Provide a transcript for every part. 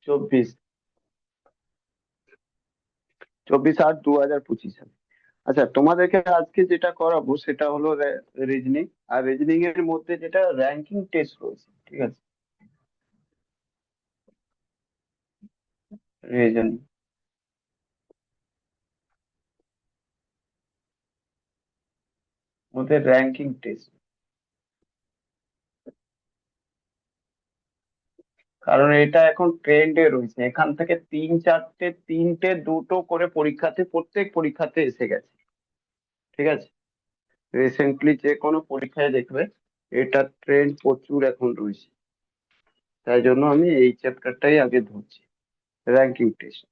24, 24/8/2025 সালে। আচ্ছা, তোমাদেরকে আজকে যেটা করাবো সেটা হলো রিজনিং। আর রিজনিং এর মধ্যে যেটা র্যাঙ্কিং টেস্ট রয়েছে, ঠিক আছে? রিজনিং মধ্যে র্যাঙ্কিং টেস্ট, কারণ এটা এখন ট্রেন্ডে রয়েছে। এখান থেকে তিনটে দুটো করে পরীক্ষাতে, প্রত্যেক পরীক্ষাতে এসে গেছে, ঠিক আছে? রিসেন্টলি যে কোনো পরীক্ষায় দেখবে এটা ট্রেন্ড প্রচুর এখন রয়েছে। তাই জন্য আমি এই চ্যাপ্টারটাই আগে ধরছি, র্যাঙ্কিং টেস্ট,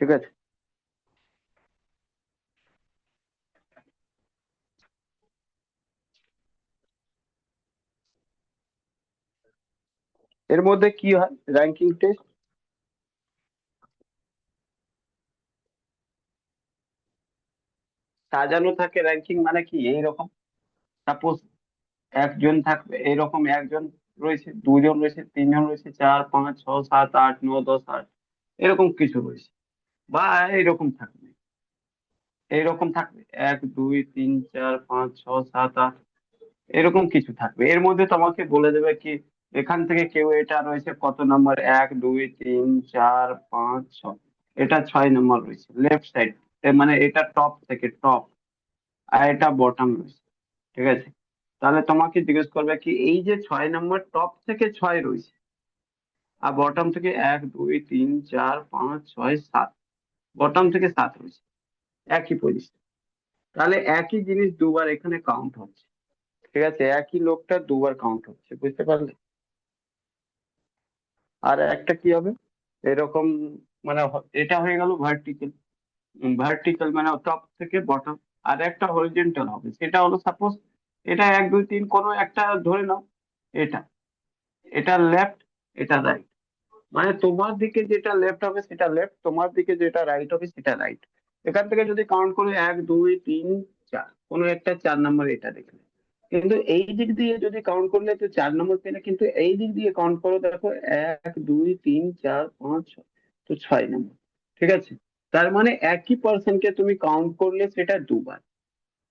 ঠিক আছে? এর মধ্যে কি হয় র্যাঙ্কিং টেস্ট? সাজানো থাকে র্যাঙ্কিং, মানে কি এইরকম, সাপোজ একজন থাকবে, এরকম একজন রয়েছে, দুজন রয়েছে, তিনজন রয়েছে, 4 5 6 7 8 9 10 11, এরকম কিছু রয়েছে। বা এইরকম থাকবে, এইরকম থাকবে 1 2 3 4 5 6 7 8, এরকম কিছু থাকবে। এর মধ্যে তোমাকে বলে দেবে কি এখান থেকে কেউ এটা রয়েছে কত নম্বর, 1 2 3 4 5 6, এটা 6 নম্বর রয়েছে লেফট সাইড, মানে এটা টপ থেকে টপ, আর এটা বটম রয়েছে, ঠিক আছে? তাহলে তোমাকে জিজ্ঞেস করবে কি এই যে 6 নম্বর টপ থেকে 6 রয়েছে, আর বটম থেকে 1 2 3 4 5 6 7, বটম থেকে 7 রয়েছে, একই পজিশন। তাহলে একই জিনিস দুবার এখানে কাউন্ট হচ্ছে, ঠিক আছে? একই লোকটা দুবার কাউন্ট হচ্ছে, বুঝতে পারলে? আর একটা কি হবে এরকম, মানে এটা হয়ে গেল ভার্টিক্যাল। ভার্টিক্যাল মানে টপ থেকে বটম। আর একটা হরিজন্টাল হবে, সেটা হলো সাপোজ এটা 1 2 3 কোনো একটা ধরে নাও, এটা এটা লেফট, এটা রাইট, মানে তোমার দিকে যেটা লেফট হবে সেটা লেফট, তোমার দিকে যেটা রাইট হবে সেটা রাইট। এখান থেকে যদি কাউন্ট করি 1 2 3 4, কোনো একটা 4 নম্বর এটা দেখলে, কিন্তু এই দিক দিয়ে যদি কাউন্ট করলে তো 4 নম্বর পেলে, কিন্তু এই দিক দিয়ে কাউন্ট করো দেখো 1 2 3 4 5 6, তো 6 নম্বর, ঠিক আছে? তার মানে একই পার্সনকে তুমি কাউন্ট করলে সেটা দুবার,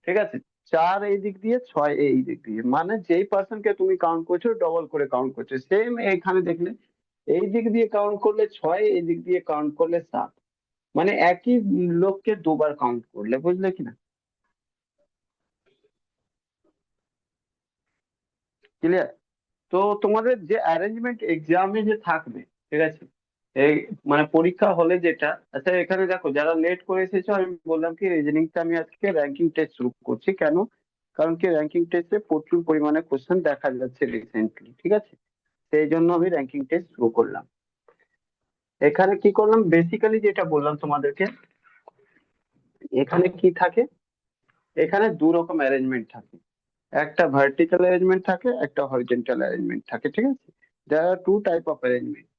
ঠিক আছে? 4 এই দিক দিয়ে, 6 এই দিক দিয়ে, মানে যেই পার্সনকে তুমি কাউন্ট করছো ডবল করে কাউন্ট করছো। সেম এখানে দেখলে এই দিক দিয়ে কাউন্ট করলে 6, এই দিক দিয়ে কাউন্ট করলে 7, মানে একই লোককে দুবার কাউন্ট করলে, বুঝলে কিনা? ক্লিয়ার? তো তোমাদের যে অ্যারেঞ্জমেন্ট এক্সামে যে থাকবে, ঠিক আছে, এই মানে পরীক্ষা হলে যেটা, আচ্ছা এখানে দেখো যারা লেট করে এসেছো, আমি বললাম কি রিজনিংটা আমি আজকে র্যাঙ্কিং টেস্ট শুরু করছি কেন, কারণ কি র্যাঙ্কিং টেস্টে প্রচুর পরিমাণে কোশ্চেন দেখা যাচ্ছে রিসেন্টলি, ঠিক আছে? সেই জন্য আমি র্যাঙ্কিং টেস্ট শুরু করলাম। এখানে কি করলাম, বেসিক্যালি যেটা বললাম তোমাদেরকে, এখানে কি থাকে, এখানে দু রকম অ্যারেঞ্জমেন্ট থাকে, একটা ভার্টিক্যাল অ্যারেঞ্জমেন্ট থাকে, একটা হরিজন্টাল অ্যারেঞ্জমেন্ট থাকে, ঠিক আছে? দেয়ার আর টু টাইপ অফ অ্যারেঞ্জমেন্ট।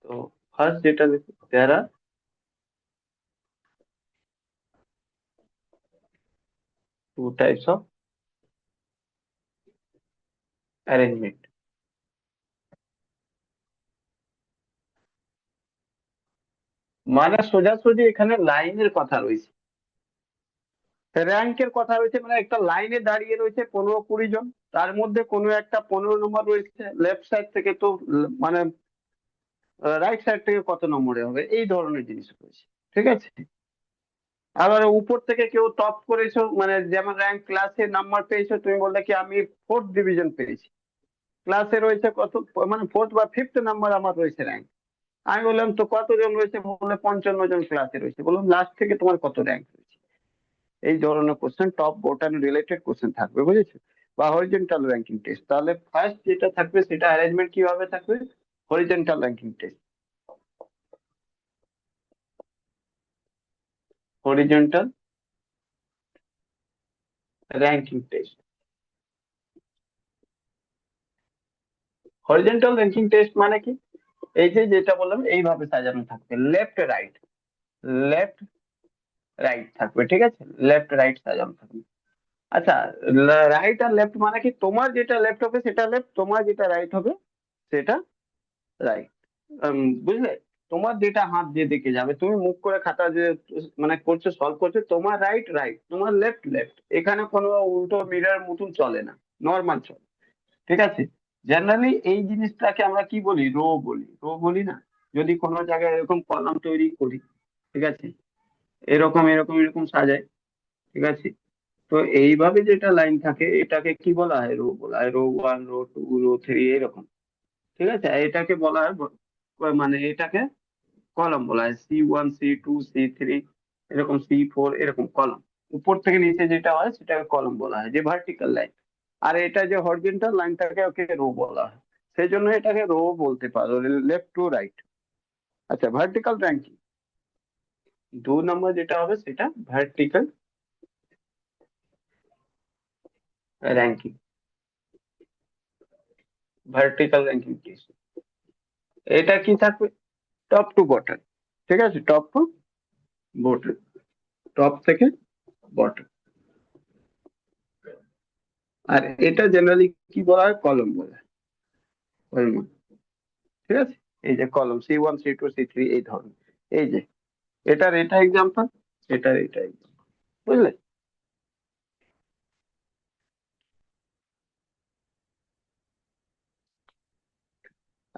তো ফার্স্ট যেটা দেখো, দেয়ার আর টু টাইপস অফ অ্যারেঞ্জমেন্ট। মানে সোজাসুজি এখানে লাইনের কথা রয়েছে, র্যাঙ্কের কথা রয়েছে, মানে একটা লাইনে দাঁড়িয়ে রয়েছে 15 20 জন, তার মধ্যে কোনো একটা 15 নম্বর রয়েছে লেফট সাইড থেকে, তো মানে রাইট সাইড থেকে কত নম্বরে হবে, এই ধরনের জিনিস রয়েছে, ঠিক আছে? আবার উপর থেকে কেউ টপ করেছো, মানে যেমন র্যাঙ্ক ক্লাসে নাম্বার পেয়েছো, তুমি বললে কি আমি 4th ডিভিশন পেয়েছি, ক্লাসে রয়েছে কত, মানে 4th বা 5th নাম্বার আমার রয়েছে র্যাঙ্ক। আমি বললাম তো কতজন রয়েছে, বললে 55 জন ক্লাসে রয়েছে। বললাম লাস্ট থেকে তোমার কত র্যাঙ্ক রয়েছে? এই ধরনের কোশ্চেন, টপ বোটান রিলেটেড কোশ্চেন থাকবে, বুঝেছো? বা হরিজন্টাল র্যাঙ্কিং টেস্ট, তাহলে ফার্স্ট যেটা থাকবে সেটা অ্যারেঞ্জমেন্ট কিভাবে থাকবে, horizontal ranking test, horizontal ranking test. Horizontal ranking test মানে কি, এই যে যেটা বললাম এইভাবে সাজানো থাকবে, লেফট রাইট, লেফট রাইট থাকবে, ঠিক আছে? লেফট রাইট সাজানো থাকবে। আচ্ছা, রাইট আর লেফট মানে কি, তোমার যেটা লেফট হবে সেটা লেফট, তোমার যেটা রাইট হবে সেটা রাইট, বুঝলে, তোমার যেটা হাত যেদিকে যাবে, তুমি মুখ করে খাতা যে মানে করছো, সলভ করছো, তোমার রাইট রাইট, তোমার লেফট লেফট, এখানে কোনো উল্টো মিরার মতন চলে না, নর্মাল চলে। ঠিক আছে। জেনারেলি এই জিনিসটাকে আমরা কি বলি, রো বলি, রো বলি না। যদি কোনো জায়গায় এরকম কলাম তৈরি করি, ঠিক আছে, এরকম এরকম এরকম সাজাই, ঠিক আছে, তো এইভাবে যেটা লাইন থাকে এটাকে কি বলা হয়, রো বলা হয়। Row one, row two, row three, এরকম। ঠিক আছে, আর এটাকে বলা হয় মানে এটাকে কলাম বলা হয়, C1, C2, C3, এরকম C4, এরকম কলাম। উপর থেকে নিচে যেটা হয় সেটাকে কলাম বলা হয়, যে ভার্টিক্যাল লাইন। আর এটা যে হরিজন্টাল লাইনটাকে ওকে রো বলা হয়। সেই জন্য এটাকে রো বলতে পারো, লেফট টু রাইট। আচ্ছা, ভার্টিক্যাল র্যাঙ্কিং 2 নম্বর যেটা হবে সেটা ভার্টিক্যাল র্যাঙ্কিং। ভার্টিক্যাল র্যাঙ্কিং কি? এটা কি থাকবে, টপ টু বটম। ঠিক আছে, টপ টু বটম, টপ থেকে বটম। আর এটা জেনারেলি কি বলা হয়, কলম বলা হয়, কলম। ঠিক আছে, এই যে কলম C1, C2, C3, এই ধরনের। এই যে এটার এটা এক্সাম্পল, এটার এটা example, বুঝলে?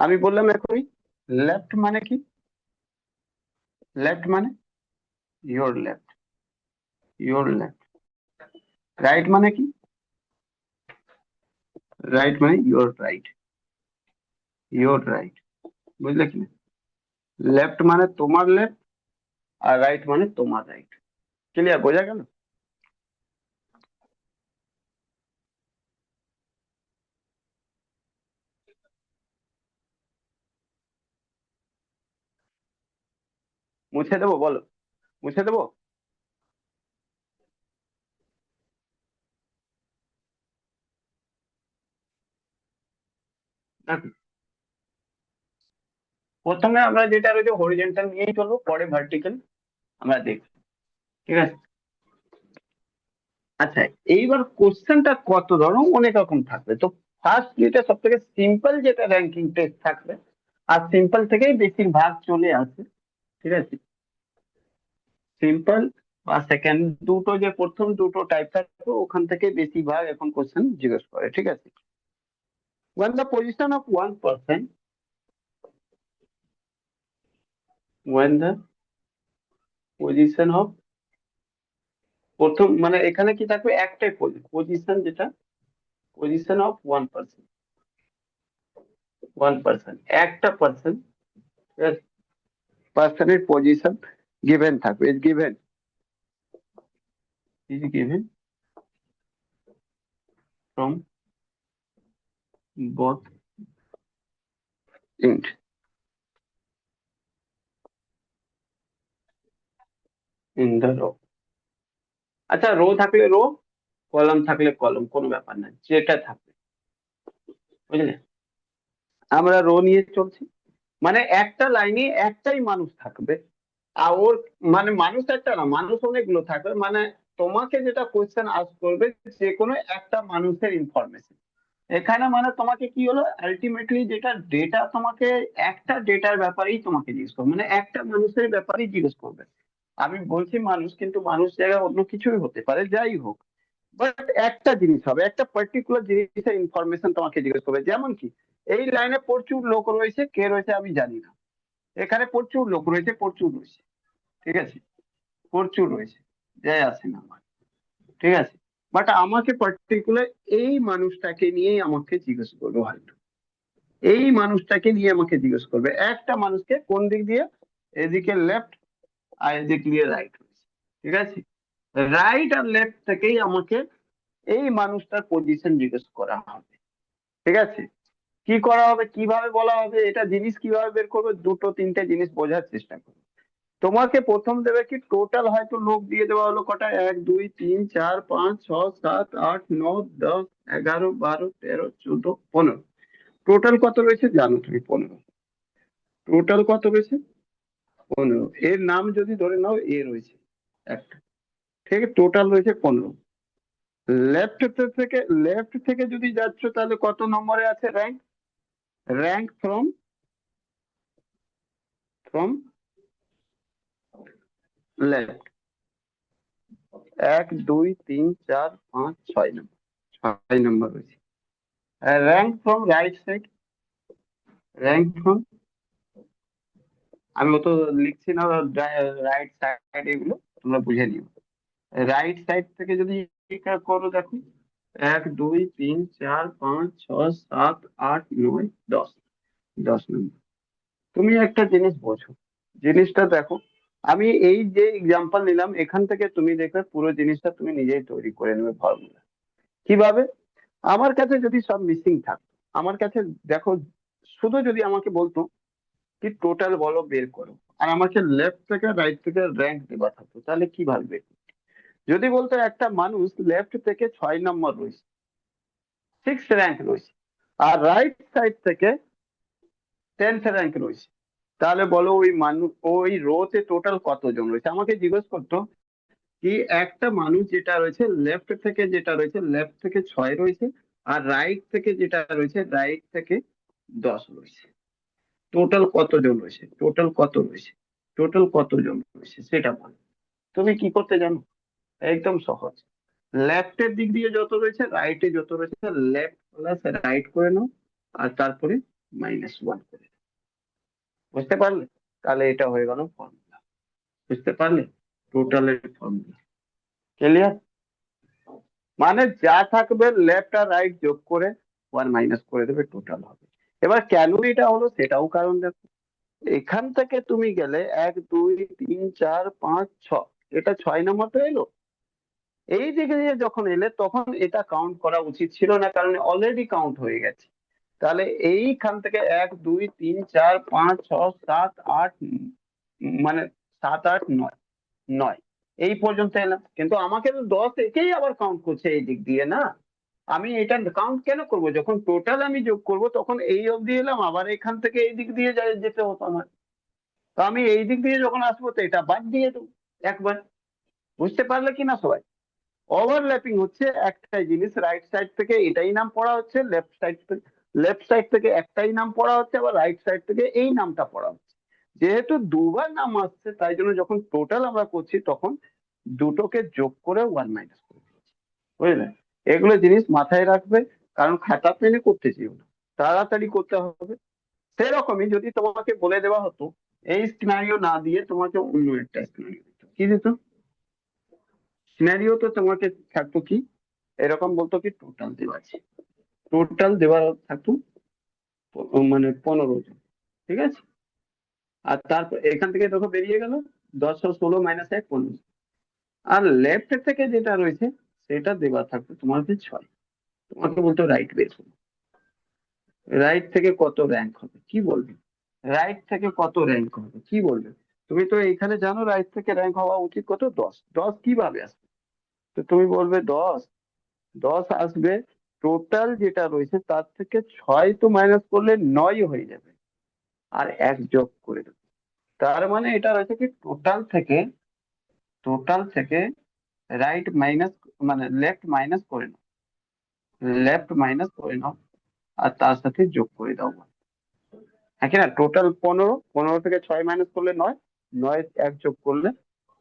আমি বললাম এখনই, লেফট মানে কি, লেফট মানে your left, your left. Right মানে কি, রাইট মানে ইয়োর রাইট, ইয়োর রাইট। বুঝলে কি? লেফট মানে তোমার লেফট, আর রাইট মানে তোমার রাইট। ক্লিয়ার, বোঝা গেল? মুছে দেবো, বলো, মুছে দেবো। দেখো, প্রথমে আমরা যেটা রয়েছে হরিজন্টাল নিয়েই চলবো, পরে ভার্টিক্যাল আমরা দেখবো। ঠিক আছে। আচ্ছা, এইবার কোশ্চেনটা কত ধরনের, অনেক রকম থাকবে। তো ফার্স্ট যেটা সব থেকে সিম্পল, যেটা র্যাঙ্কিং টেস্ট থাকবে, আর সিম্পল থেকেই বেশিরভাগ চলে আসে। ঠিক আছে, সিম্পল বা সেকেন্ড দুটো, যে প্রথম দুটো টাইপ থাকবে ওখান থেকে বেশিরভাগ এখন কোশ্চেন জিজ্ঞেস করে। ঠিক আছে। when the position of one person when the position of, প্রথম মানে এখানে কি থাকবে, একটাই পজিশন, যেটা পজিশন অফ ওয়ান পার্সন, একটা পার্সন, পার্সনের পজিশন গিভেন থাকবে, is given from both end in the row। আচ্ছা, রো থাকলে রো, কলাম থাকলে কলম, কোনো ব্যাপার না, যেটা থাকবে। বুঝলে, আমরা রো নিয়ে চলছি, মানে একটা লাইনে একটাই মানুষ থাকবে। আর ওর মানে মানুষ একটা না, মানুষ অনেকগুলো থাকবে, মানে তোমাকে যেটা কোয়েশ্চেন আস্ক করবে, যে কোনো একটা মানুষের ইনফরমেশন। এখানে মানে তোমাকে কি হলো, আলটিমেটলি যেটা ডেটা, তোমাকে একটা ডেটার ব্যাপারেই তোমাকে জিজ্ঞেস করবে, মানে একটা মানুষের ব্যাপারেই জিজ্ঞেস করবে। আমি বলছি মানুষ, কিন্তু মানুষ জায়গায় অন্য কিছুই হতে পারে, যাই হোক। বাট একটা জিনিস হবে, একটা পার্টিকুলার জিনিসের ইনফরমেশন তোমাকে জিজ্ঞেস করবে। যেমন কি, এই লাইনে প্রচুর লোক রয়েছে, কে রয়েছে আমি জানি না, এখানে প্রচুর লোক রয়েছে, প্রচুর রয়েছে, ঠিক আছে, প্রচুর রয়েছে, যায় আসে না আমার। ঠিক আছে, বাট আমাকে পার্টিকুলার এই মানুষটাকে নিয়েই আমাকে জিজ্ঞেস করবে হয়তো, এই মানুষটাকে নিয়ে আমাকে জিজ্ঞেস করবে, একটা মানুষকে কোন দিক দিয়ে, এদিকে লেফট আর এদিকে দিয়ে রাইট। ঠিক আছে, রাইট আর লেফট থেকেই আমাকে এই মানুষটার পজিশন জিজ্ঞেস করা হবে। ঠিক আছে, কি করা হবে, কিভাবে বলা হবে, এটা জিনিস কিভাবে বের করবে, দুটো তিনটে জিনিস বোঝার চেষ্টা করবে। তোমাকে প্রথম দেবে কি, টোটাল হয়তো লোক দিয়ে দেওয়া হলো কটা, 1, 2, 3, 4, 5, 6, 7, 8, 9, 10, 11, 12, 13, 14, টোটাল কত রয়েছে জানো তুমি, 15। টোটাল কত রয়েছে, 15। এর নাম যদি ধরে নাও এ রয়েছে একটা, ঠিক আছে, টোটাল রয়েছে 15। লেফট থেকে, লেফট থেকে যদি যাচ্ছ তাহলে কত নম্বরে আছে rank, rank from from left, 1 2 3 4 5 6 নম্বর, 6 নম্বর রয়েছে। Rank from right side, rank from, আমি অত লিখছি না, রাইট সাইড এগুলো তোমরা বুঝে নিও। রাইট সাইড থেকে যদি করো, দেখো 1 2 3 4 5 6 7 8 9 10, 10 নম্বর। তুমি একটা জিনিস বোঝো, জিনিসটা দেখো, আমি এই যে এক্সাম্পল নিলাম এখান থেকে তুমি দেখবে পুরো জিনিসটা তুমি নিজেই তৈরি করে নেবে ফর্মুলা। কিভাবে? আমার কাছে যদি সব মিসিং থাকতো, আমার কাছে দেখো, শুধু যদি আমাকে বলতো কি টোটাল বলো বের করো, আর আমাকে লেফট থেকে রাইট থেকে র্যাঙ্ক দেওয়া থাকতো, তাহলে কিভাবে বের করতো? যদি বলতো একটা মানুষ লেফট থেকে 6 নম্বর রয়েছে, 6 র্যাঙ্ক রয়েছে, আর রাইট সাইড থেকে 10th র্যাঙ্ক রয়েছে, তাহলে বলো ওই মানুষ ওই রোতে টোটাল কতজন রয়েছে? আমাকে জিজ্ঞেস করতো কি একটা মানুষ যেটা রয়েছে লেফট থেকে, যেটা রয়েছে লেফট থেকে 6 রয়েছে, আর রাইট থেকে যেটা রয়েছে রাইট থেকে 10 রয়েছে, টোটাল কতজন রয়েছে, টোটাল কত রয়েছে, টোটাল কতজন রয়েছে সেটা বলো। তুমি কি করতে জানো? একদম সহজ, লেফটের দিক দিয়ে যত রয়েছে রাইটে যত রয়েছে, লেফট প্লাস রাইট করে নাও, আর তারপরে -1 করে নাও। বুঝতে পারলে? তাহলে এটা হয়ে গেল ফর্মুলা। বুঝতে পারলে? টোটালের ফর্মুলা ক্লিয়ার? মানে যা থাকবে লেফট আর রাইট যোগ করে 1 করে দেবে, টোটাল হবে। এবার কেন এটা হলো সেটাও কারণ দেখো, এখান থেকে তুমি গেলে 1 2 3 4 5 6, এটা 6 নম্বর তো এলো, এই দিকে দিয়ে যখন এলে তখন এটা কাউন্ট করা উচিত ছিল না, কারণ অলরেডি কাউন্ট হয়ে গেছে। তাহলে এইখান থেকে 1 2 3 4 5 6 7 8, মানে 7 8 9, 9 এই পর্যন্ত এলাম, কিন্তু আমাকে তো 10 একেই আবার কাউন্ট করছে এই দিক দিয়ে না। আমি এটা কাউন্ট কেন করব? যখন টোটাল আমি যোগ করব তখন এই অবধি এলাম, আবার এখান থেকে এই দিক দিয়ে যেতে হতো আমার। তো আমি এই দিক দিয়ে যখন আসবো তো এটা বাদ দিয়ে দেবো একবার। বুঝতে পারলে কিনা সবাই? ওভারল্যাপিং হচ্ছে একটাই জিনিস, রাইট সাইড থেকে এটাই নাম পড়া হচ্ছে, লেফট সাইড থেকে একটাই নাম পড়া হচ্ছে, আবার রাইট সাইড থেকে এই নামটা পড়া হচ্ছে। যেহেতু দুবার নাম আসছে তাই জন্য যখন টোটাল আমরা করছি তখন দুটোকে যোগ করে 1 করে দিচ্ছি। বুঝলে? এগুলো জিনিস মাথায় রাখবে, কারণ খাতা পেনে করতে চেও না, তাড়াতাড়ি করতে হবে। সেরকমই যদি তোমাকে বলে দেওয়া হতো এই সিনারিও না দিয়ে তোমাকে অন্য একটা সিনারিও দিত, কি দিত? সিনারিও তো তোমাকে থাকতো কি, এরকম বলতো কি টোটাল দেওয়া আছে, টোটাল দেওয়া থাকতো মানে 15 জন, ঠিক আছে? আর তারপর এখান থেকে দেখো বেরিয়ে গেল 10 আর 16 -1 15, আর লেফট থেকে যেটা রয়েছে সেটা দেওয়া থাকতো তোমার হচ্ছে 6, তোমাকে বলতো রাইট বের করো। রাইট থেকে কত র্যাঙ্ক হবে কি বলবে? রাইট থেকে কত র্যাঙ্ক হবে কি বলবে? তুমি তো এইখানে জানো রাইট থেকে র্যাঙ্ক হওয়া উচিত কত, 10, 10 কিভাবে আসবে? তো তুমি বলবে 10, 10 আসবে টোটাল যেটা রয়েছে তার থেকে 6 তো মাইনাস করলে 9 হয়ে যাবে, আর 1 যোগ করে দেবে। তার মানে এটা রয়েছে কি টোটাল থেকে রাইট মাইনাস, মানে লেফট মাইনাস করে নাও, লেফট মাইনাস করে নাও, আর তার সাথে যোগ করে দাও। হ্যাঁ কিনা? টোটাল 15, 15 থেকে 6 মাইনাস করলে 9, 9 1 যোগ করলে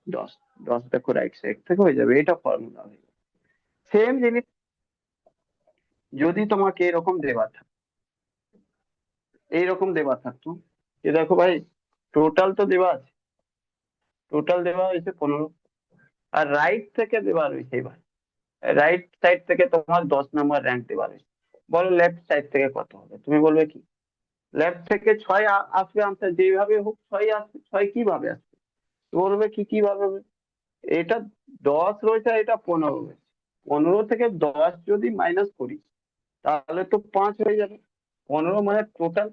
10, 10 দেখো রাইট সাইড থেকে হয়ে যাবে, এটা ফর্মুলা হয়ে যাবে। সেম জিনিস যদি তোমাকে এরকম দেওয়া থাকতো, এইরকম দেওয়া থাকতো যে দেখো ভাই টোটাল তো দেওয়া আছে, টোটাল দেওয়া হয়েছে 15, আর রাইট থেকে দেওয়া রয়েছে, এবার রাইট সাইড থেকে তোমার 10 নম্বর র্যাঙ্ক দেওয়া রয়েছে, বলো লেফট সাইড থেকে কত হবে? তুমি বলবে কি লেফট থেকে 6 আসবে আনসার, যেভাবে হোক 6 আসবে, 6 কিভাবে আসবে? তো বলবে কি কিভাবে হবে? এটা 10 রয়েছে আর এটা 15 রয়েছে, 15 থেকে 10 যদি মাইনাস করি তাহলে তো 5 হয়ে যাবে। 15 মানে টোটাল,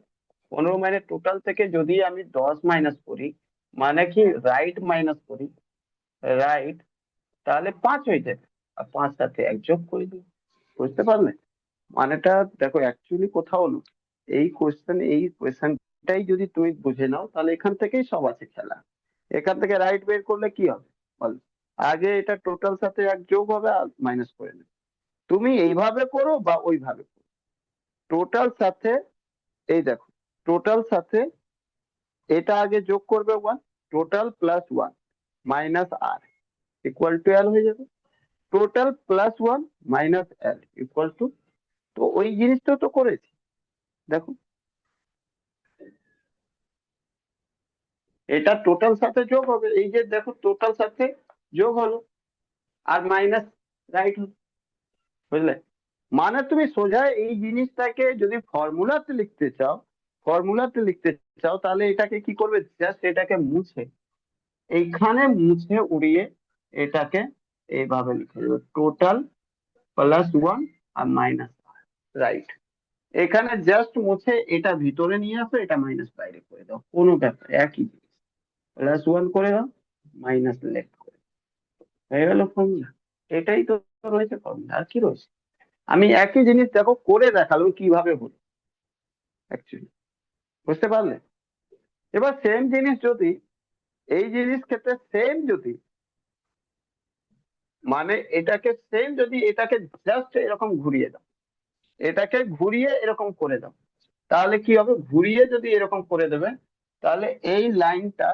15 মানে টোটাল থেকে যদি আমি 10 মাইনাস করি, মানে কি রাইট মাইনাস করি, রাইট, তাহলে 5 হয়ে যাবে, আর 5 সাথে 1 যোগ করে দিই। বুঝতে পারলে মানেটা? দেখো অ্যাকচুয়ালি কোথাও না, এই কোয়েশ্চেনটাই যদি তুমি বুঝে নাও তাহলে এখান থেকেই সব আছে খেলা। এখান থেকে রাইট বের করলে কি হবে বল? আগে এটা টোটাল সাথে 1 যোগ হবে আর মাইনাস করে নেবে। তুমি এইভাবে করো বা ওইভাবে করো, টোটাল সাথে, এই দেখো টোটাল সাথে এটা আগে যোগ করবে 1, total plus 1 minus R equal to L হয়ে যাবে। Total plus 1 minus L equal to, তো ওই জিনিসটা তো করেছি দেখো, এটা টোটাল সাথে যোগ হবে, এই যে দেখো টোটাল সাথে যোগ হলো আর মাইনাস রাইট হলো, বুঝলে? মানে তুমি সোজা এই জিনিসটাকে যদি ফর্মুলাতে লিখতে চাও, ফর্মুলাতে লিখতে চাও তাহলে এটাকে কি করবে, জাস্ট এটাকে মুছে এইখানে মুছে উড়িয়ে এটাকে এইভাবে লিখে দেবে, টোটাল প্লাস 1 আর মাইনাস, রাইট। এখানে জাস্ট মুছে এটা ভিতরে নিয়ে আসো, এটা মাইনাস বাইরে করে দাও, কোনো ব্যাপার একই জিনিস, প্লাস 1 করে দাও, মাইনাস লেফট করে দাও। হয়ে গেল ফর্মুলা। এটাই তো রয়েছে ফর্মুলা, আর কি রয়েছে? আমি একই জিনিস দেখো করে দেখালাম কিভাবে হলো অ্যাকচুয়ালি, বুঝতে পারলে? এবার সেম জিনিস যদি এই জিনিস ক্ষেত্রে সেম যদি, মানে এটাকে সেম যদি এটাকে জাস্ট এরকম ঘুরিয়ে দাও, এটাকে ঘুরিয়ে এরকম করে দাও, তাহলে কি হবে, ঘুরিয়ে যদি এরকম করে দেবে তাহলে এই লাইনটা,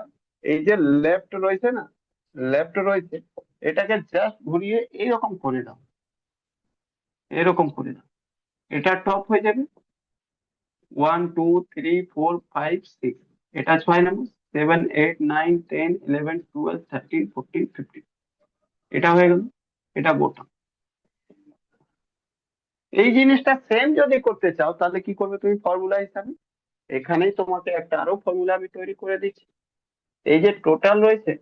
এই যে লেফট রয়েছে না, লেফট রয়েছে, এটাকে জাস্ট ঘুরিয়ে এইরকম করে দাও, এরকম করে দাও, এটা টপ হয়ে যাবে। 1 2 3 4 5 6, এটা 6 নম্বর, 7 8 9 10 11 12 13 14 15, এটা হয়ে গেল, এটা বোতাম। এই জিনিসটা সেম যদি করতে চাও তাহলে কি করবে তুমি ফর্মুলা হিসাবে, এখানেই তোমাকে একটা আরো ফর্মুলা আমি তৈরি করে দিচ্ছি। এই যে টোটাল রয়েছে,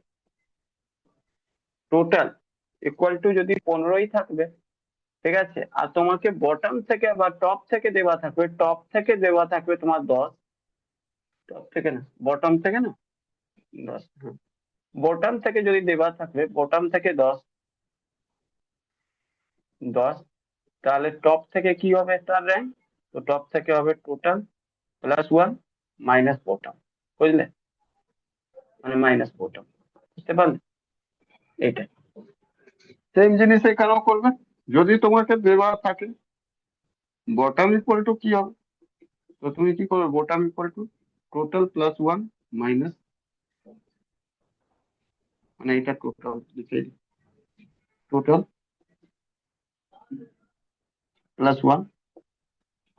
টোটাল ইকুয়াল টু যদি 15ই থাকবে, ঠিক আছে, আর তোমাকে বটম থেকে বা টপ থেকে দেওয়া থাকবে, টপ থেকে দেওয়া থাকবে তোমার 10, টপ থেকে না বটম থেকে না 10, হ্যাঁ, বটম থেকে যদি দেওয়া থাকবে, বটম থেকে 10, 10, তাহলে টপ থেকে কি হবে তার র্যাঙ্ক, তো টপ থেকে হবে টোটাল প্লাস 1 মাইনাস বটম, বুঝলে? মানে মাইনাস বটম, বুঝতে পারলে? এইটাই সেম জিনিস এখানেও করবে, যদি তোমাকে দেওয়া থাকে বটম ইকুয়াল টু কি হবে, তো তুমি কি করবে, bottom equal to total plus 1 minus, মানে এটা টোটাল লিখে, টোটাল প্লাস 1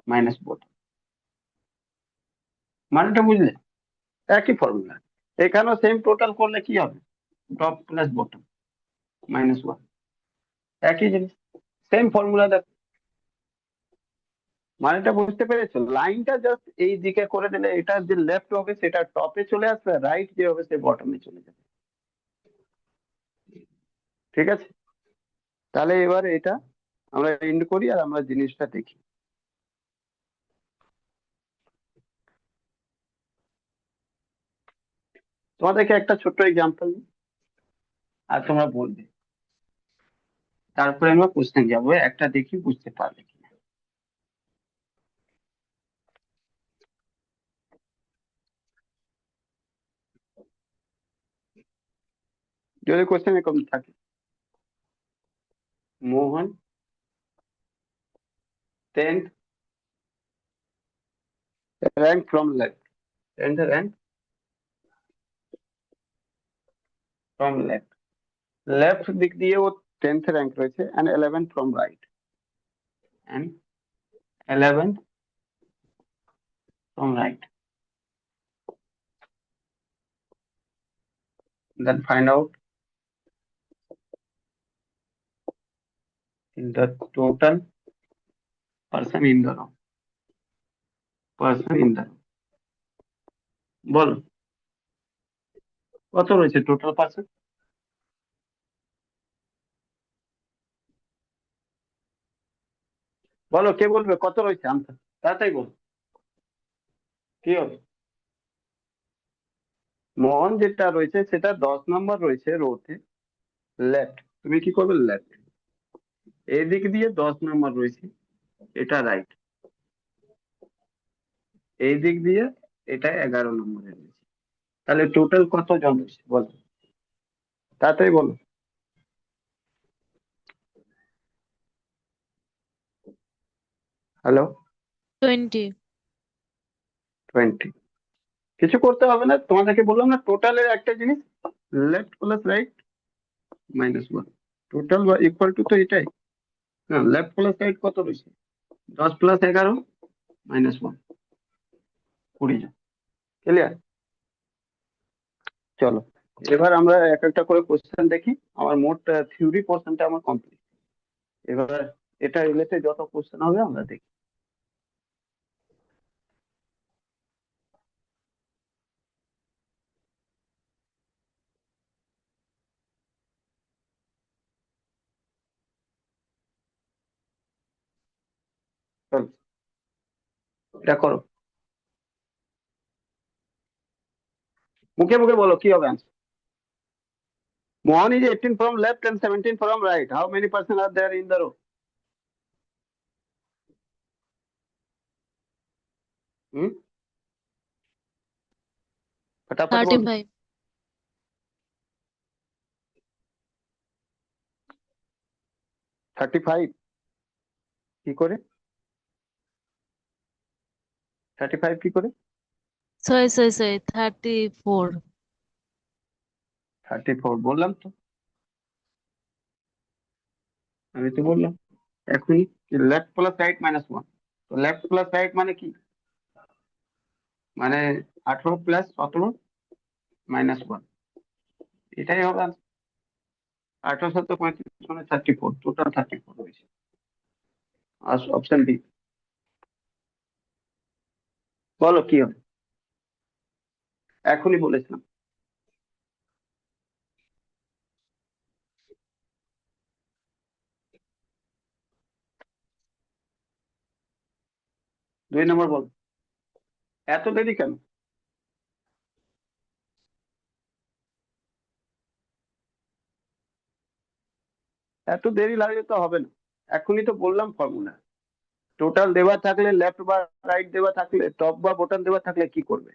মাইনাস বটম, মানেটা বুঝলে? একই ফর্মুলা, এখানেও সেম টোটাল করলে কি হবে, টপ প্লাস বটম মাইনাস 1, একই জিনিস, সেম ফর্মুলা দেখো, মানেটা বুঝতে পেরেছো? লাইনটা জাস্ট এই দিকে করে দিলে এটা যে লেফট হবে সেটা টপে চলে আসবে, রাইট যে হবে সে বটমে চলে যাবে, ঠিক আছে? তাহলে এবার এটা আমরা এন্ড করি আর আমরা জিনিসটা দেখি। তোমাদেরকে একটা ছোট্ট এক্সাম্পল আর তোমরা বলবে, তারপরে আমরা কোশ্চেন যাবো, একটা দেখি বুঝতে পারলে কিনা। যদি কোশ্চেন এরকম থাকে, মোহন 10th rank from left, 10th rank from left, left দিক দিয়ে ও 10th র্যাঙ্ক রয়েছে, and 11th from right, and 11th from right. Then find out in the total person in the room. Person in the room. বলো কত রয়েছে total person, বলো কে বলবে কত রয়েছে আনসার, তাড়াতাড়ি বলো কি হবে। মোহন যেটা রয়েছে সেটা 10 নম্বর রয়েছে রোতে, লেফট, তুমি কি করবে লেফট, এই দিক দিয়ে 10 নম্বর রয়েছে, এটা রাইট, এই দিক দিয়ে এটা 11 নম্বরে রয়েছে, তাহলে টোটাল কত জন রয়েছে বলো, তাড়াতাড়ি বলো। হ্যালো, 20. 20, কিছু করতে হবে না, তোমাদেরকে বললাম না টোটালের একটা জিনিস, left plus right minus one, total বা ইকুয়াল টু তো এটাই না, লেফট প্লাস রাইট কত রয়েছে, 10 + 11 মাইনাস ওয়ান, 20 জন। ক্লিয়ার? চলো এবার আমরা এক একটা করে কোশ্চেন দেখি। আমার মোট থিওরি পোর্শনটা আমার কমপ্লিট। এবার এটা রিলেটেড যত কোশ্চেন হবে আমরা দেখি। চলো এটা করো, মুখে মুখে বলো কি হবে answer? Mohan is 18 from left and 17 from right. How many person are there in the row? Hmm? फटाफट थर्टी बोलो। फाइव 35 কি করে, 35 কি করে? सॉरी सॉरी सॉरी 34 34 বললাম তো, আমি তো বললাম এখনই left plus right minus one. তো লেফট প্লাস রাইট মানে কি, মানে 18 প্লাস 17 মাইনাস ওয়ান, এটাই হবে answer। 18 7 35 মানে 34, টোটাল 34 হয়েছে। আর অপশন ডি, বলো কি হবে, এখনই বলেছিলাম। দুই নম্বর বল, এত দেরি কেন? এত দেরি লাগলে তো হবে না, এখনই তো বললাম ফর্মুলা। টোটাল দেওয়া থাকলে, লেফট বা রাইট দেওয়া থাকলে, টপ বা বটম দেওয়া থাকলে কি করবে?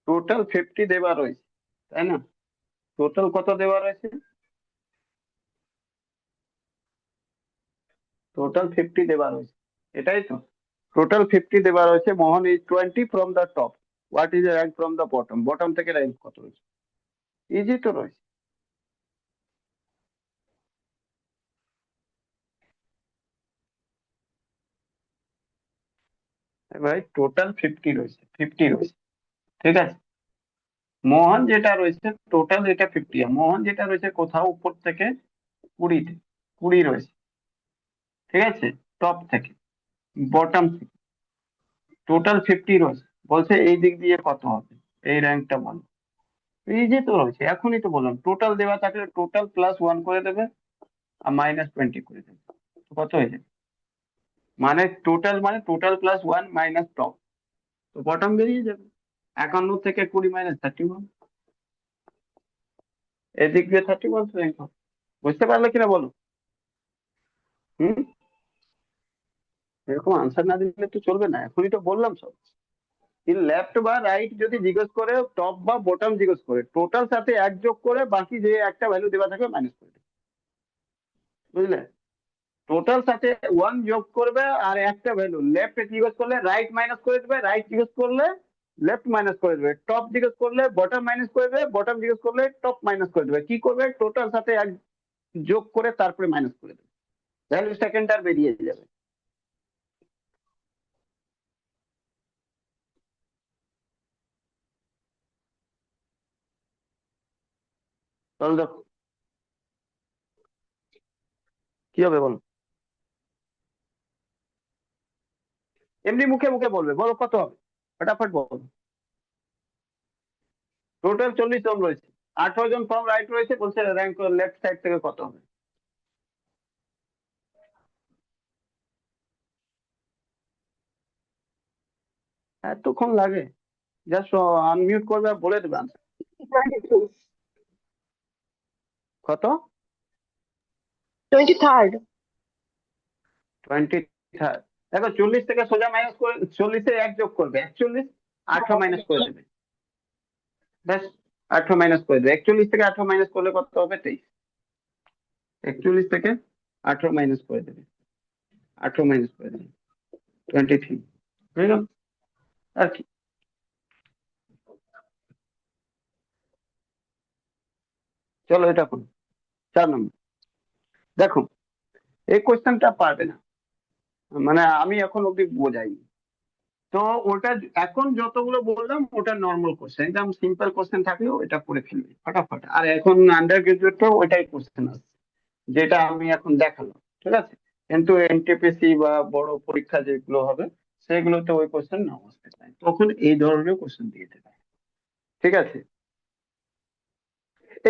টোটাল 50 দেওয়া রয়েছে, তাই না? টোটাল কত দেওয়া রয়েছে? টোটাল 50 দেওয়া রয়েছে, এটাই তো। টোটাল 50 দেওয়া রয়েছে। Mohan is 20 from the top, what is rank from the bottom, bottom থেকে র্যাঙ্ক কত রয়েছে? ইজি তো রয়েছে। ভাই টোটাল 50 রয়েছে, 50 রয়েছে, ঠিক আছে। মোহন যেটা রয়েছে টোটাল এটা 50, মোহন যেটা রয়েছে কোথাও উপর থেকে 20তে, 20 রয়েছে, ঠিক আছে, টপ থেকে, বটম থেকে টোটাল 50 রয়েছে। বলছে এই দিক দিয়ে কত হবে, এই র্যাঙ্কটা বলো। ইজি তো রয়েছে, এখনই তো বললাম টোটাল দেওয়া থাকলে টোটাল +1 করে দেবে আর -20 করে দেবে, তো কত হয়ে যাবে, মানে টোটাল +1 মাইনাস টপ, তো বটম বেরিয়ে যাবে। 51 থেকে 20 -31, এদিক দিয়ে 31 র্যাঙ্ক হবে। বুঝতে পারলে কিনা বলো? হুম, এরকম আনসার না দিলে তো চলবে না, এখনই তো বললাম সব। লেফট বা রাইট যদি জিজ্ঞেস করে, টপ বা বটম জিজ্ঞেস করে, টোটাল সাথে এক যোগ করে বাকি যে একটা ভ্যালু দেওয়া থাকবে মাইনাস করে দেবে। বুঝলে? টোটাল সাথে ওয়ান যোগ করবে আর একটা ভ্যালু, লেফট জিজ্ঞেস করলে রাইট মাইনাস করে দেবে, রাইট জিজ্ঞেস করলে লেফট মাইনাস করে দেবে, টপ জিজ্ঞেস করলে বটম মাইনাস করে দেবে, বটম জিজ্ঞেস করলে টপ মাইনাস করে দেবে। কি করবে, টোটাল সাথে এক যোগ করে তারপরে মাইনাস করে দেবে, ভ্যালু সেকেন্ড আর বেরিয়ে যাবে। চলো দেখো কি হবে বলো, এমনি মুখে মুখে বলবে, বলো কত হবে, ফটাফট বলো। টোটাল 40 জন রয়েছে, 18 জন ফ্রম রাইট রয়েছে, বলছে র্যাঙ্ক লেফট সাইড থেকে কত হবে। এতক্ষণ লাগে? জাস্ট আনমিউট করবে আর বলে দেবে answer। কত? 23rd। 23rd। দেখো 40 থেকে সোজা মাইনাস করে, 40-এ এক যোগ করবে 41, 18 মাইনাস করে দেবে, ব্যাস। 18 মাইনাস করে দেবে, 41 থেকে 18 মাইনাস করলে কত হবে? 23। 41 থেকে 18 মাইনাস করে দেবে, 18 মাইনাস করে দেবে 23, হয়ে গেল আর কি। চলো এটা করো, 4 নম্বর। দেখো এই কোশ্চেনটা পারবে না, মানে আমি এখন অব্দি বোঝাইনি তো। ওটা এখন যতগুলো বললাম ওটা নর্মাল কোশ্চেন, একদম সিম্পল কোশ্চেন থাকলেও এটা করে ফেলবে ফটাফট। আর এখন আন্ডার গ্রাজুয়েটও ওইটাই কোশ্চেন আসছে যেটা আমি এখন দেখালাম, ঠিক আছে। কিন্তু এনটিপিসি বা বড় পরীক্ষা যেগুলো হবে সেগুলোতে ওই কোশ্চেন নাও আসতে পারে, তখন এই ধরনের কোশ্চেন দিয়ে দেবে, ঠিক আছে।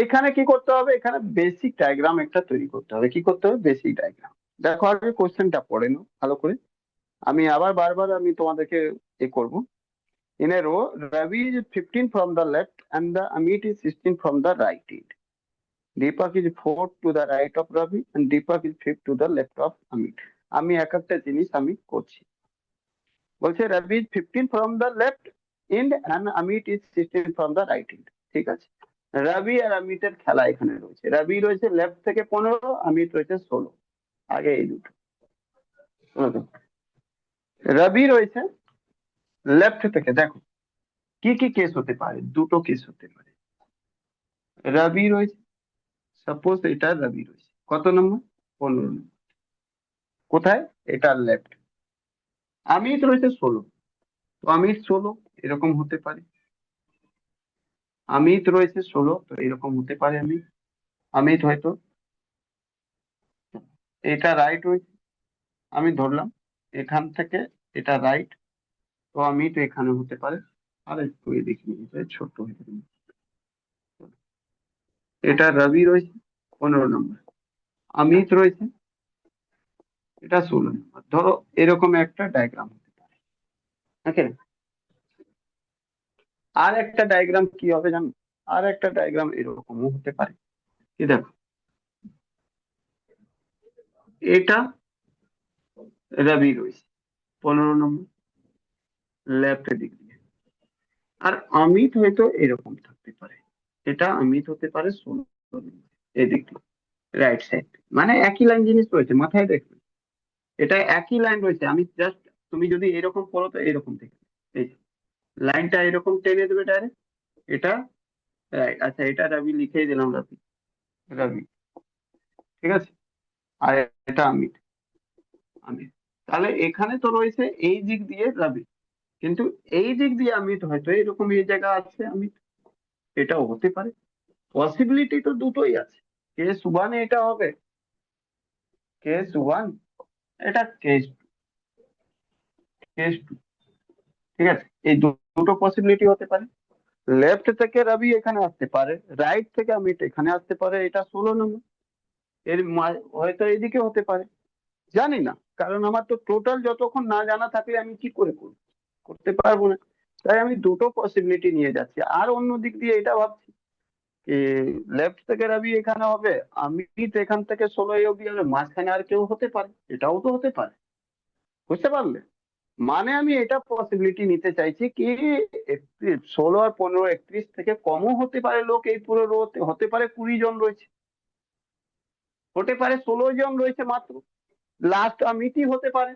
এখানে কি করতে হবে? এখানে বেসিক ডায়াগ্রাম একটা তৈরি করতে হবে। কি করতে হবে? Basic diagram. দেখো আগে কোশ্চেনটা পড়ে নাও ভালো করে। আমি আবার বারবার আমি তোমাদেরকে এ করব। In a row, Ravi is 15 from the left and the Amit is 16 from the right end. Deepak is 4 to the right of Ravi and Deepak is 5 to the left of Amit. আমি এক একটা জিনিস আমি করছি। বলছে Ravi is 15 from the left end and Amit is 16 from the right end. ঠিক আছে। রবি আর অমিতের খেলা এখানে রয়েছে। রবি রয়েছে লেফট থেকে 15, অমিত রয়েছে 16। আগে এই দুটো রবি রয়েছে লেফট থেকে। দেখো কি কি কেস হতে পারে? দুটো কেস হতে পারে। রবি রয়েছে, সাপোজ এটা রবি রয়েছে কত নম্বর? 15 নম্বর। কোথায়? এটা লেফট। অমিত রয়েছে 16, তো অমিত 16 এরকম হতে পারে। অমিত রয়েছে 16, তো এরকম হতে পারে। অমিত হয়তো এটা রাইট রয়েছে, আমি ধরলাম এখান থেকে এটা রাইট, তো অমিত এখানে হতে পারে। আর একটু এদিকে নিয়ে যাই, ছোট হয়ে যাবে। এটা রবি রয়েছে 15 নম্বর, অমিত রয়েছে এটা 16 নম্বর। ধরো এরকম একটা ডায়াগ্রাম হতে পারে, ওকে। আর একটা ডায়াগ্রাম কি হবে জানো? আর একটা ডায়াগ্রাম এরকমও হতে পারে। কি দেখো, এটা রবি রয়েছে 15 নম্বর লেফট দিক দিয়ে, আর অমিত হয়তো এরকম থাকতে পারে। এটা অমিত হতে পারে 16 নম্বর এদিক দিয়ে, রাইট সাইড। মানে একই লাইন জিনিস রয়েছে, মাথায় দেখবে এটা একই লাইন রয়েছে। আমি জাস্ট, তুমি যদি এরকম করো তো এরকম থেকে এই লাইনটা এরকম টেনে দেবে ডাইরেক্ট। এটা রাইট, আচ্ছা এটা রবি লিখেই দিলাম, রবি রবি, ঠিক আছে। আর এটা অমিত অমিত। তাহলে এখানে তো রয়েছে এই দিক দিয়ে রবি, কিন্তু এই দিক দিয়ে অমিত হয়তো এরকম এই জায়গা আছে অমিত, এটাও হতে পারে। পসিবিলিটি তো দুটোই আছে। কেস ওয়ানে এটা হবে, কেস ওয়ান, এটা কেস কেস টু, ঠিক আছে। এই দুটো পসিবিলিটি হতে পারে। লেফট থেকে রবি এখানে আসতে পারে, রাইট থেকে অমিত এখানে আসতে পারে, এটা 16 নম্বর। হয়তো এদিকে হতে পারে, জানি না, কারণ আমার তো টোটাল যতক্ষণ না জানা থাকলে আমি কি করে করতে পারবো না। তাই আমি দুটো পসিবিলিটি নিয়ে যাচ্ছি। আর অন্য দিক দিয়ে এটা ভাবছি কি লেফট থেকে রবি এখানে হবে, অমিত এখান থেকে 16 অব্দি হবে, মাঝখানে আর কেউ হতে পারে, এটাও তো হতে পারে। বুঝতে পারলে? মানে আমি এটা পসিবিলিটি নিতে চাইছি কি 16 আর 15, 31 থেকে কমও হতে পারে লোক এই পুরো রোতে, হতে পারে 20 জন রয়েছে, হতে পারে 16 জন রয়েছে মাত্র, লাস্ট অমিতই হতে পারে।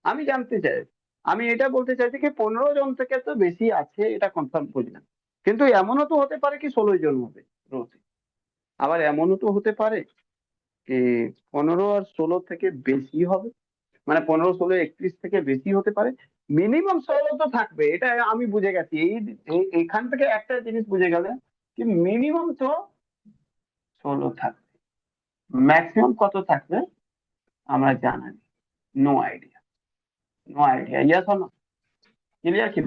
আমি জানতে চাই, আমি এটা বলতে চাইছি কি 15 জন থেকে তো বেশি আছে, এটা কনফার্ম বুঝলাম। কিন্তু এমনও তো হতে পারে কি 16 জন হবে রোতে। আবার এমনও তো হতে পারে কি 15 আর 16 থেকে বেশি হবে, মানে 15, 16, 31 থেকে বেশি হতে পারে। মিনিমাম 16 তো থাকবে, এটা আমি বুঝে গেছি। এইখান থেকে একটা জিনিস বুঝে গেলে কি মিনিমাম তো 16 থাকবে, ম্যাক্সিমাম কত থাকবে আমরা জানি, no idea, no idea. Yes or no? Clear কি?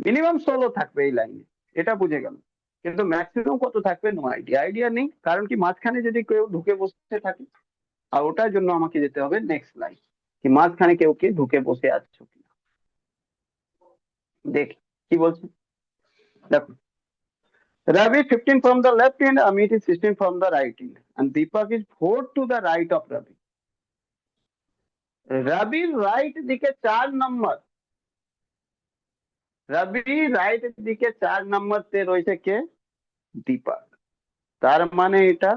মিনিমাম 16 থাকবে এই লাইনে, এটা বুঝে গেল। কিন্তু ম্যাক্সিমাম কত থাকবে নো আইডিয়া, আইডিয়া নেই। কারণ কি মাঝখানে যদি কেউ ঢুকে বসে থাকে, আর ওটার জন্য আমাকে যেতে হবে নেক্সট লাইন, কি মাঝখানে কেউ কি ঢুকে বসে আছো কিনা দেখি কি বলছে। দেখো Ravi 15 from the left end, Amit is 16 from the right end, and Deepak is 4 to the right of Ravi. রবির রাইট দিকে 4 নম্বর, রবি রাইট দিকে 4 নম্বর তে রয়েছে কে? দীপক। তার মানে এটা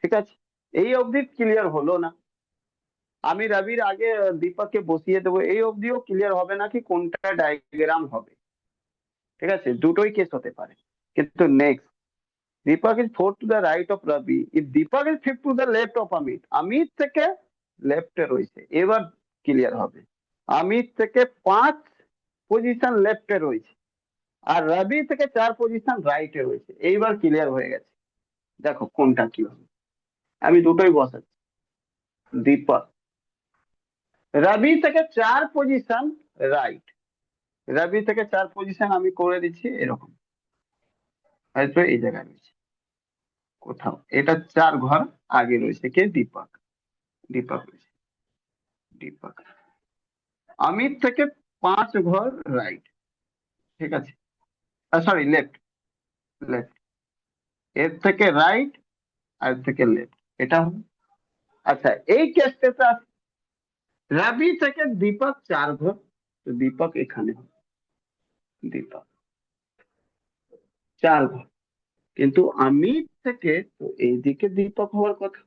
ঠিক আছে, এই অবধি ক্লিয়ার হলো না। আমি রবির আগে দীপককে বসিয়ে দেবো, এই অবধিও ক্লিয়ার হবে না কি কোনটা ডায়াগ্রাম হবে। ঠিক আছে, দুটোই কেস হতে পারে। কিন্তু next, Deepak is 4 to the right of Ravi, if Deepak is 5 to the left of Amit, Amit থেকে লেফটে রয়েছে, এবার ক্লিয়ার হবে। অমিত থেকে 5 পজিশন লেফটে রয়েছে, আর রবি থেকে 4 পজিশন রাইটে রয়েছে, এইবার ক্লিয়ার হয়ে গেছে। দেখো কোনটা কি হবে, আমি দুটোই বসাচ্ছি। দীপক, রবি থেকে 4 পজিশন রাইট, রবি থেকে 4 পজিশন আমি করে দিচ্ছি এরকম, হয়তো এই জায়গায় রয়েছে কোথাও, এটা 4 ঘর আগে রয়েছে কে, দীপক। দীপক রয়েছে, দীপক। অমিত থেকে 5 ঘর রাইট, ঠিক আছে, সরি লেফট, লেফট, এর থেকে রাইট আর এর থেকে লেফট, এটা হবে। আচ্ছা এই কেসটা আছে, রবি থেকে দীপক 4 ঘর, তো দীপক এখানে হবে, দীপক 4 ঘর। কিন্তু অমিত থেকে তো এইদিকে দীপক হওয়ার কথা,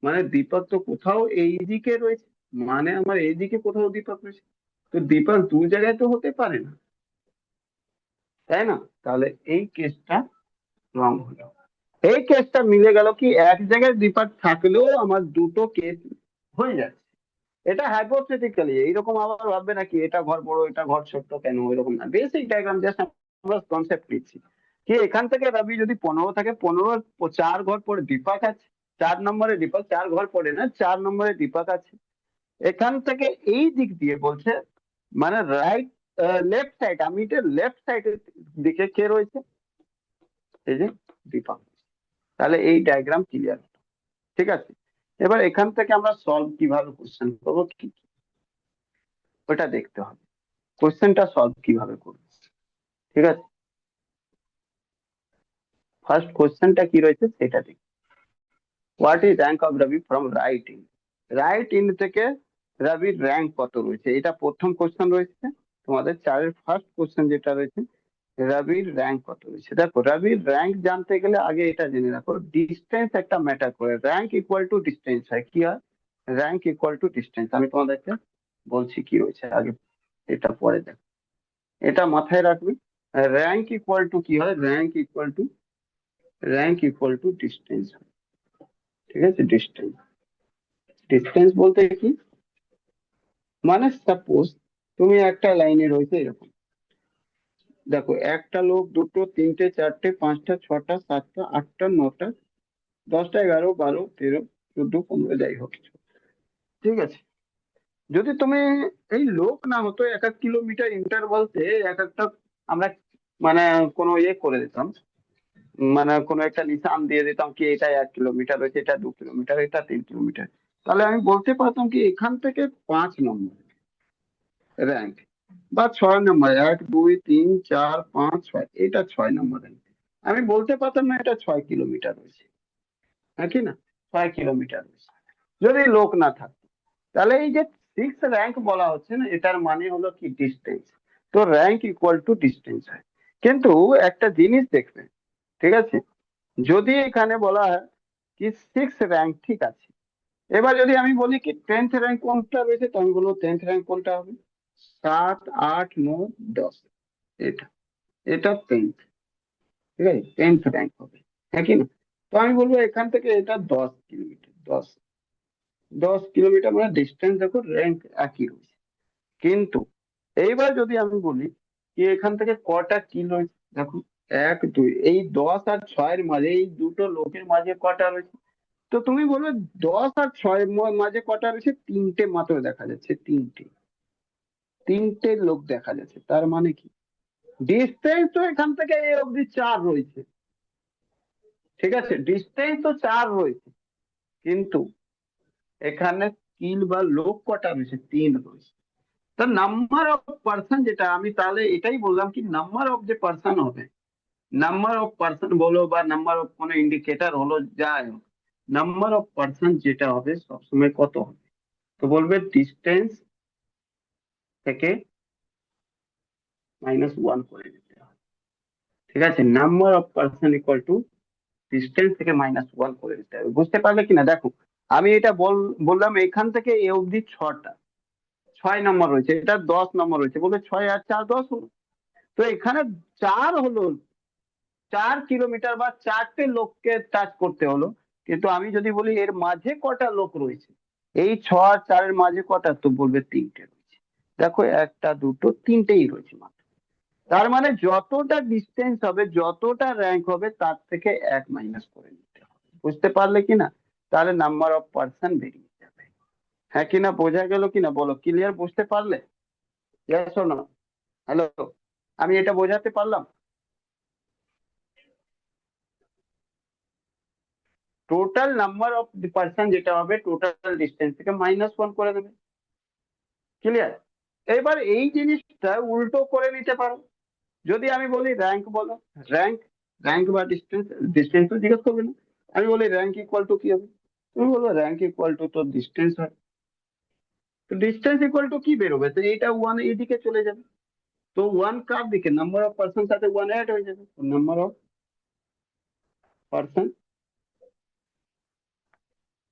মানে দীপক তো কোথাও এইদিকে রয়েছে, মানে আমার এইদিকে কোথাও দীপক রয়েছে, তো দীপক দু জায়গায় তো হতে পারে না, তাই না? তাহলে এই কেসটা রং হলো। এই কেসটা মিলে গেল কি এক জায়গায় দীপক থাকলেও আমার দুটো কেস হয়ে যাচ্ছে। এটা হাইপোথেটিক্যালি, এইরকম আবার ভাববে নাকি এটা ঘর বড় এটা ঘর ছোট্ট কেন, এরকম না, বেসিক ডায়াগ্রাম জাস্ট আমরা কনসেপ্ট নিচ্ছি। কি এখান থেকে রবি যদি 15 থাকে, 15 4 ঘর পরে দীপক আছে, 4 নম্বরে দীপক, 4 ঘর পরে না, 4 নম্বরে দীপক আছে। এখান থেকে এই দিক দিয়ে বলছে, মানে রাইট লেফট সাইড, আমি এটা লেফট সাইডের দিকে কে রয়েছে, এই যে দীপক। তাহলে এই ডায়াগ্রাম ক্লিয়ার, ঠিক আছে। এবার এখান থেকে আমরা সলভ কিভাবে কোশ্চেন করবো কি ওটা দেখতে হবে, কোশ্চেনটা সলভ কিভাবে করবো, ঠিক আছে। ফার্স্ট কোশ্চেনটা কি রয়েছে সেটা দেখি। What is rank of Ravi from right in, right in থেকে রবির র্যাঙ্ক কত রয়েছে, এটা প্রথম কোশ্চেন রয়েছে তোমাদের চারের ফার্স্ট কোশ্চেন যেটা রয়েছে, রবির র্যাঙ্ক কত রয়েছে। দেখো রবির র্যাঙ্ক জানতে গেলে আগে এটা জেনে রাখো, ডিস্টেন্স একটা ম্যাটার করে, র্যাঙ্ক ইকুয়াল টু ডিস্টেন্স হয়, কি হয়, র্যাঙ্ক ইকুয়াল টু ডিস্টেন্স। আমি তোমাদেরকে বলছি কি রয়েছে আগে, এটা পরে দেখো, এটা মাথায় রাখবে। র্যাঙ্ক ইকুয়াল টু কি হয়, র্যাঙ্ক ইকুয়াল টু ডিস্টেন্স হয়, ঠিক আছে। ডিস্টেন্স, ডিস্টেন্স বলতে কি, মানে সাপোজ তুমি একটা লাইনে রয়েছে এরকম, দেখো একটা লোক, দুটো, তিনটে, চারটে, পাঁচটা, ছটা, সাতটা, আটটা, নটা, 10টা, 11, 12, 13, 14, 15, যাই হোক, ঠিক আছে। যদি তুমি এই লোক না হতো, 1 1 কিলোমিটার ইন্টারভালতে এক একটা আমরা মানে কোনো ইয়ে করে দিতাম, মানে কোনো একটা নিশান দিয়ে দিতাম কি এটা 1 কিলোমিটার হয়েছে, এটা 2 কিলোমিটার, এটা 3 কিলোমিটার, তাহলে আমি বলতে পারতাম কি এখান থেকে 5 নম্বর র্যাঙ্ক, বা 6 নম্বর, 1 2 3 4 5 6, এটা 6 নম্বর র্যাঙ্ক। আমি বলতে পারতাম না এটা 6 কিলোমিটার হয়েছে, হ্যাঁ কি না, 6 কিলোমিটার হয়েছে, যদি লোক না থাকতো। তাহলে এই যে 6 র্যাঙ্ক বলা হচ্ছে না, এটার মানে হলো কি ডিস্টেন্স, তো র্যাঙ্ক ইকুয়াল টু ডিস্টেন্স হয়। কিন্তু একটা জিনিস দেখবে, ঠিক আছে, যদি এখানে বলা হয় কি 6 র্যাঙ্ক, ঠিক আছে, এবার যদি আমি বলি কি 10th র্যাঙ্ক কোনটা রয়েছে, তো আমি বলবো 10th র্যাঙ্ক কোনটা হবে, 7 8 9 10, এটা, এটা 10th, ঠিক আছে, 10th র্যাঙ্ক হবে, হ্যাঁ কি না। তো আমি বলবো এখান থেকে এটা 10 কিলোমিটার, 10 কিলোমিটার, মানে ডিস্টেন্স দেখো র্যাঙ্ক একই রয়েছে। কিন্তু এইবার যদি আমি বলি কি এখান থেকে কটা কিলো, দেখো 1 2, এই 10 আর 6-এর মাঝে, এই দুটো লোকের মাঝে কটা রয়েছে, তো তুমি বলবে 10 আর 6-এর মাঝে কটা রয়েছে, তিনটে মাত্র দেখা যাচ্ছে, তিনটে, তিনটে লোক দেখা যাচ্ছে, তার মানে কি ডিস্টেন্স তো এখান থেকে এই অবধি 4 রয়েছে, ঠিক আছে, ডিস্টেন্স তো 4 রয়েছে, কিন্তু এখানে স্কিল বা লোক কটা রয়েছে, 3 রয়েছে। তো নাম্বার অফ পার্সন যেটা, আমি তাহলে এটাই বললাম কি নাম্বার অফ যে পার্সন হবে, নাম্বার অফ পার্সন বলো বা নাম্বার অফ কোনো ইন্ডিকেটর হলো, যাই হোক, নাম্বার অফ পার্সন যেটা হবে সবসময় কত হবে, তো বলবে ডিস্টেন্স থেকে -1 করে দিতে হবে, ঠিক আছে, number of person equal to distance থেকে -1 করে দিতে হবে। বুঝতে পারলে কিনা? দেখো আমি এটা বললাম এখান থেকে এ অবধি 6টা, 6 নম্বর রয়েছে, এটা 10 নম্বর রয়েছে, বলে 6 আর 4 10 হলো। তো এখানে 4 হলো, 4 কিলোমিটার বা 4টে লোককে টাচ করতে হলো। কিন্তু আমি যদি বলি এর মাঝে কটা লোক রয়েছে, এই 6 আর 4-এর মাঝে কটা, তো বলবে 3টে রয়েছে। দেখো 1টা 2টো 3টেই রয়েছে মাত্র। তার মানে যতটা ডিস্টেন্স হবে, যতটা র্যাঙ্ক হবে, তার থেকে 1 মাইনাস করে নিতে হবে। বুঝতে পারলে কিনা? তাহলে নাম্বার অফ পার্সন বেরিয়ে যাবে। হ্যাঁ কিনা, বোঝা গেল কিনা বলো? ক্লিয়ার? বুঝতে পারলে? Yes or no? হ্যালো, আমি এটা বোঝাতে পারলাম? Total number of the person যেটা হবে, টোটাল ডিস্টেন্স থেকে -1 করে দেবে। ক্লিয়ার? এবার এই জিনিসটা উল্টো করে নিতে পারো। যদি আমি বলি র্যাঙ্ক বলো, র্যাঙ্ক, র্যাঙ্ক বা ডিস্টেন্স, ডিস্টেন্স তো জিজ্ঞেস করবে না। আমি বলি র্যাঙ্ক ইকুয়াল টু কি হবে, তুমি বলবো র্যাঙ্ক ইকুয়াল টু তো ডিস্টেন্স হয়। তো ডিস্টেন্স ইকুয়াল টু কি বেরোবে? তো এইটা 1 এইদিকে চলে যাবে। তো 1 কার দিকে? নাম্বার অফ পার্সন সাথে 1 অ্যাড হয়ে যাবে, নাম্বার অফ পার্সন